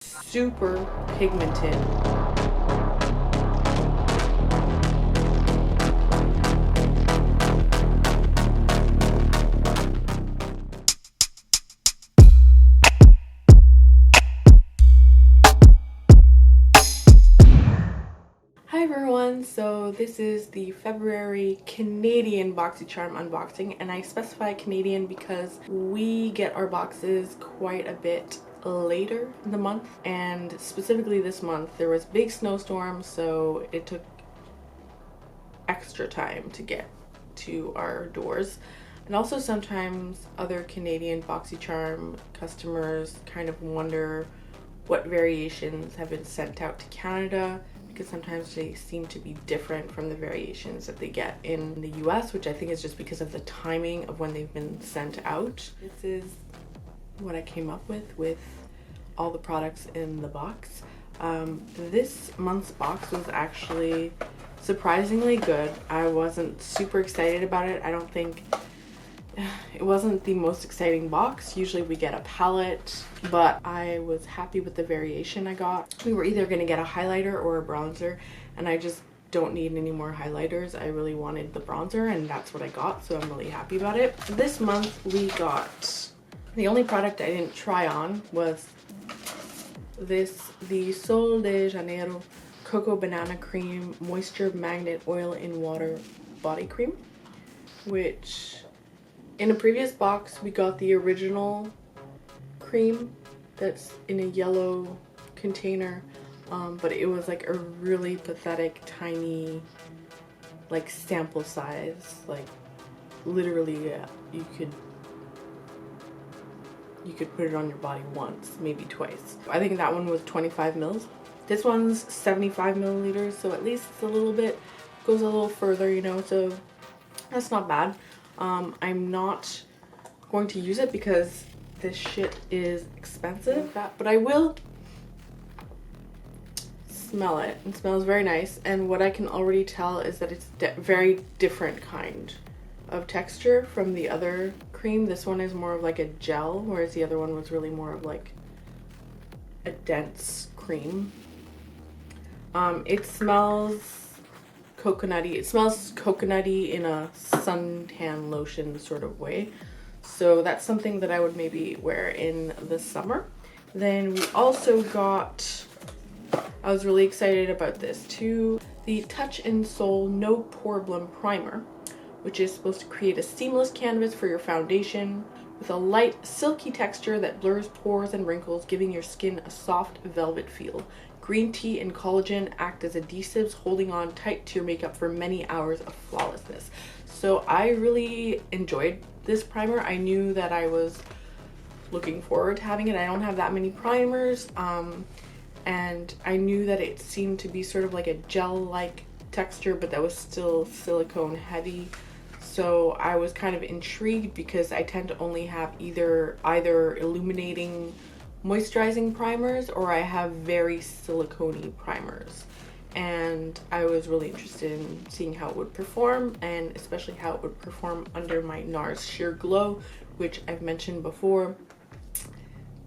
super pigmented. Hi everyone, so this is the February Canadian BOXYCHARM unboxing, and I specify Canadian because we get our boxes quite a bit later in the month, and specifically this month there was big snowstorm, so it took extra time to get to our doors. And also sometimes other Canadian BOXYCHARM customers kind of wonder what variations have been sent out to Canada, because sometimes they seem to be different from the variations that they get in the US, which I think is just because of the timing of when they've been sent out. This is what I came up with all the products in the box. This month's box was actually surprisingly good. I wasn't super excited about it. I don't think it wasn't the most exciting box. Usually we get a palette, but I was happy with the variation I got. We were either going to get a highlighter or a bronzer, and I just don't need any more highlighters. I really wanted the bronzer, and that's what I got, so I'm really happy about it. This month we got, the only product I didn't try on was the SOL de Janeiro CocoBanana Cream Moisture Magnet Oil in Water Body Cream, which in a previous box we got the original cream that's in a yellow container, but it was like a really pathetic tiny like sample size, like literally you could put it on your body once, maybe twice. I think that one was 25 mils. This one's 75 milliliters, so at least it's a little bit, goes a little further, you know, so that's not bad. I'm not going to use it because this shit is expensive, but I will smell it. It smells very nice, and what I can already tell is that it's very different kind of texture from the other cream. This one is more of like a gel, whereas the other one was really more of like a dense cream. It smells coconutty. It smells coconutty in a suntan lotion sort of way. So that's something that I would maybe wear in the summer. Then we also got, I was really excited about this too, the Touch in SOL No Poreblem Primer, which is supposed to create a seamless canvas for your foundation with a light, silky texture that blurs pores and wrinkles, giving your skin a soft velvet feel. Green tea and collagen act as adhesives, holding on tight to your makeup for many hours of flawlessness. So I really enjoyed this primer. I knew that I was looking forward to having it. I don't have that many primers, and I knew that it seemed to be sort of like a gel-like texture, but that was still silicone heavy. So I was kind of intrigued because I tend to only have either illuminating moisturizing primers, or I have very silicone-y primers, and I was really interested in seeing how it would perform, and especially how it would perform under my NARS Sheer Glow, which I've mentioned before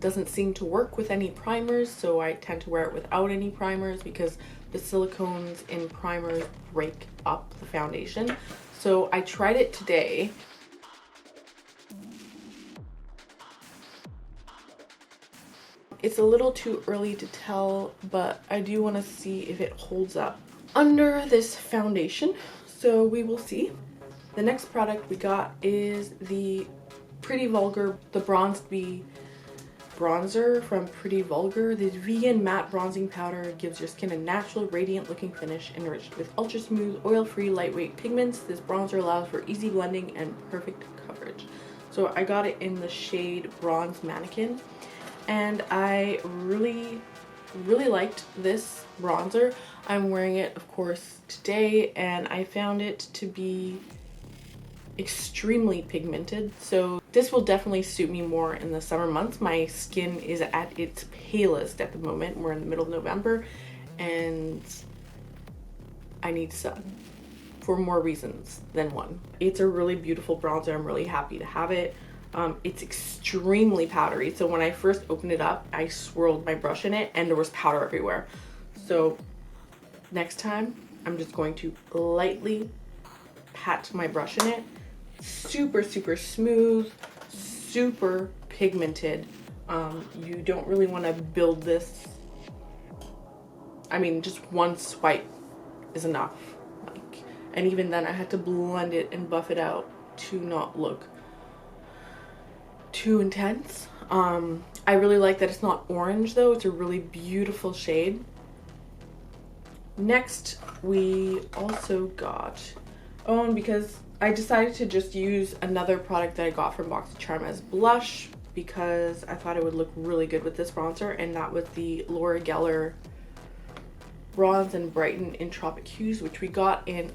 doesn't seem to work with any primers, so I tend to wear it without any primers because the silicones in primers break up the foundation. So I tried it today. It's a little too early to tell, but I do want to see if it holds up under this foundation, so we will see. The next product we got is the Pretty Vulgar, the Bronzed Bee bronzer from Pretty Vulgar. The vegan matte bronzing powder gives your skin a natural, radiant looking finish enriched with ultra smooth, oil-free, lightweight pigments. This bronzer allows for easy blending and perfect coverage. So I got it in the shade Bronze Manikin, and I really liked this bronzer. I'm wearing it, of course, today, and I found it to be extremely pigmented, so this will definitely suit me more in the summer months. My skin is at its palest at the moment. We're in the middle of November, and I need sun for more reasons than one. It's a really beautiful bronzer. I'm really happy to have it. It's extremely powdery, so when I first opened it up, I swirled my brush in it and there was powder everywhere. So next time, I'm just going to lightly pat my brush in it. Super, super smooth, super pigmented. You don't really want to build this. I mean, just one swipe is enough. Like, and even then, I had to blend it and buff it out to not look too intense. I really like that it's not orange though. It's a really beautiful shade. Next, we also got, oh, and because I decided to just use another product that I got from BOXYCHARM as blush because I thought it would look really good with this bronzer, and that was the Laura Geller Bronze and Brighten in Tropic Hues, which we got in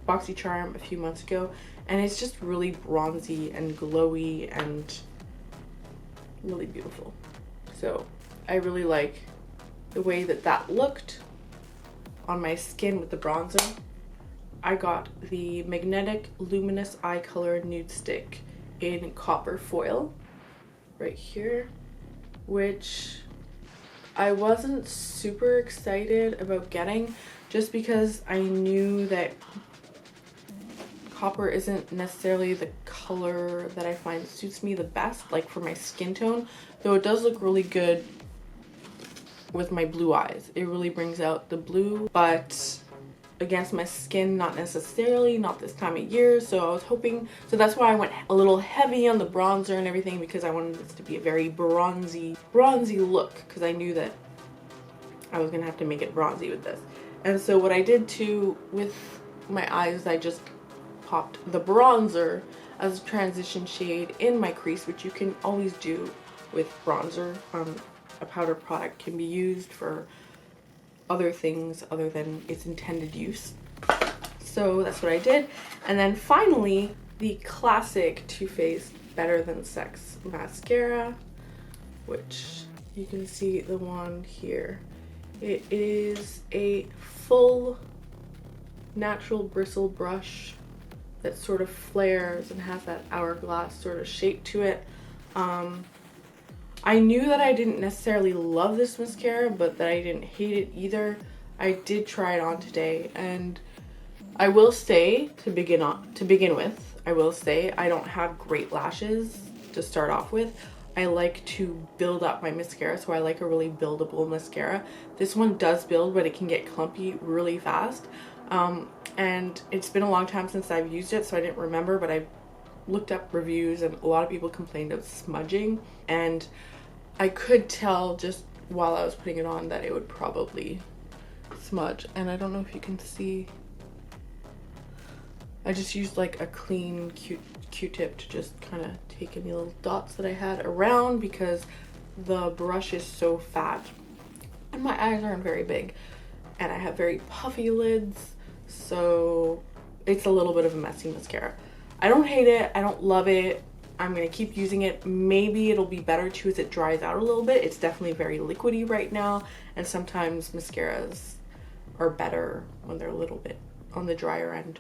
BOXYCHARM a few months ago, and it's just really bronzy and glowy and really beautiful. So I really like the way that that looked on my skin with the bronzer. I got the Magnetic Luminous Eye Color Nude Stick in Copper Foil right here, which I wasn't super excited about getting just because I knew that copper isn't necessarily the color that I find suits me the best, like for my skin tone, though it does look really good with my blue eyes. It really brings out the blue, but against my skin, not necessarily, not this time of year. So I was hoping, so that's why I went a little heavy on the bronzer and everything, because I wanted this to be a very bronzy look, because I knew that I was gonna have to make it bronzy with this. And so what I did too with my eyes, I just popped the bronzer as a transition shade in my crease, which you can always do with bronzer. A powder product can be used for other things other than its intended use. So that's what I did. And then finally, the classic Too Faced Better Than Sex mascara, which you can see the one here. It is a full natural bristle brush that sort of flares and has that hourglass sort of shape to it. I knew that I didn't necessarily love this mascara, but that I didn't hate it either. I did try it on today, and I will say, to begin with, I will say I don't have great lashes to start off with. I like to build up my mascara, so I like a really buildable mascara. This one does build, but it can get clumpy really fast. And it's been a long time since I've used it, so I didn't remember, but I looked up reviews and a lot of people complained of smudging, and I could tell just while I was putting it on that it would probably smudge. And I don't know if you can see, I just used like a clean Q-tip to just kind of take any little dots that I had around, because the brush is so fat and my eyes aren't very big and I have very puffy lids, so it's a little bit of a messy mascara. I don't hate it, I don't love it. I'm gonna keep using it. Maybe it'll be better too as it dries out a little bit. It's definitely very liquidy right now, and sometimes mascaras are better when they're a little bit on the drier end.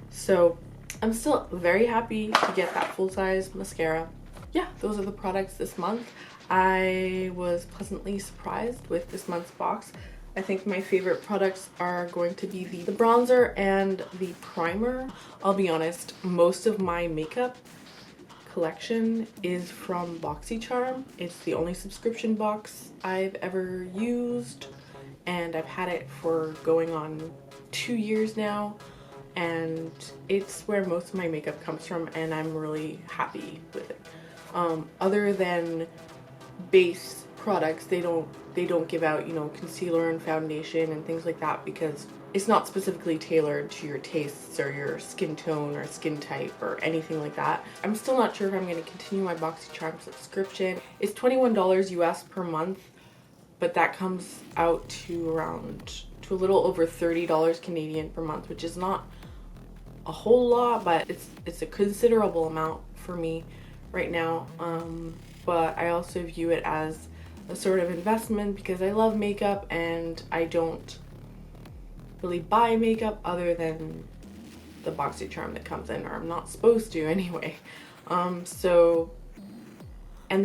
So I'm still very happy to get that full-size mascara. Yeah, those are the products this month. I was pleasantly surprised with this month's box. I think my favorite products are going to be the bronzer and the primer. I'll be honest, most of my makeup collection is from BOXYCHARM. It's the only subscription box I've ever used, and I've had it for going on 2 years now, and it's where most of my makeup comes from, and I'm really happy with it. Other than base products, they don't give out, you know, concealer and foundation and things like that, because it's not specifically tailored to your tastes or your skin tone or skin type or anything like that. I'm still not sure if I'm going to continue my BOXYCHARM subscription. It's $21 US per month, but that comes out to a little over $30 Canadian per month, which is not a whole lot, but it's a considerable amount for me right now. But I also view it as a sort of investment because I love makeup, and I don't really buy makeup other than the BOXYCHARM that comes in, or I'm not supposed to anyway. And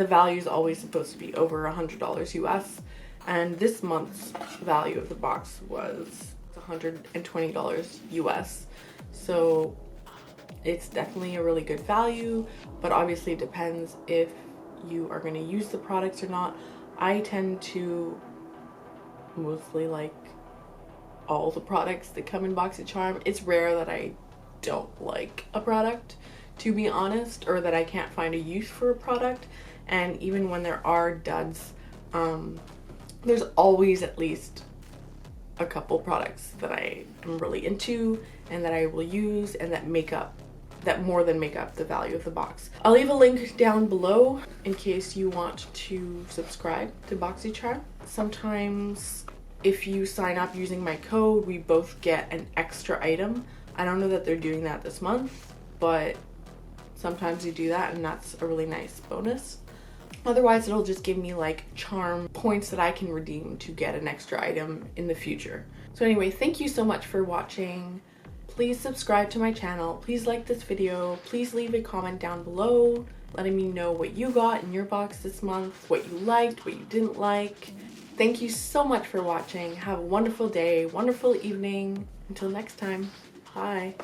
the value is always supposed to be over $100 US. And this month's value of the box was $120 US. So it's definitely a really good value, but obviously it depends if you are going to use the products or not. I tend to mostly like all the products that come in BOXYCHARM. It's rare that I don't like a product, to be honest, or that I can't find a use for a product. And even when there are duds, there's always at least a couple products that I am really into and that I will use and that more than make up the value of the box. I'll leave a link down below in case you want to subscribe to BOXYCHARM. Sometimes if you sign up using my code, we both get an extra item. I don't know that they're doing that this month, but sometimes you do that and that's a really nice bonus. Otherwise, it'll just give me like charm points that I can redeem to get an extra item in the future. So anyway, thank you so much for watching. Please subscribe to my channel. Please like this video. Please leave a comment down below letting me know what you got in your box this month, what you liked, what you didn't like. Thank you so much for watching. Have a wonderful day, wonderful evening. Until next time, bye.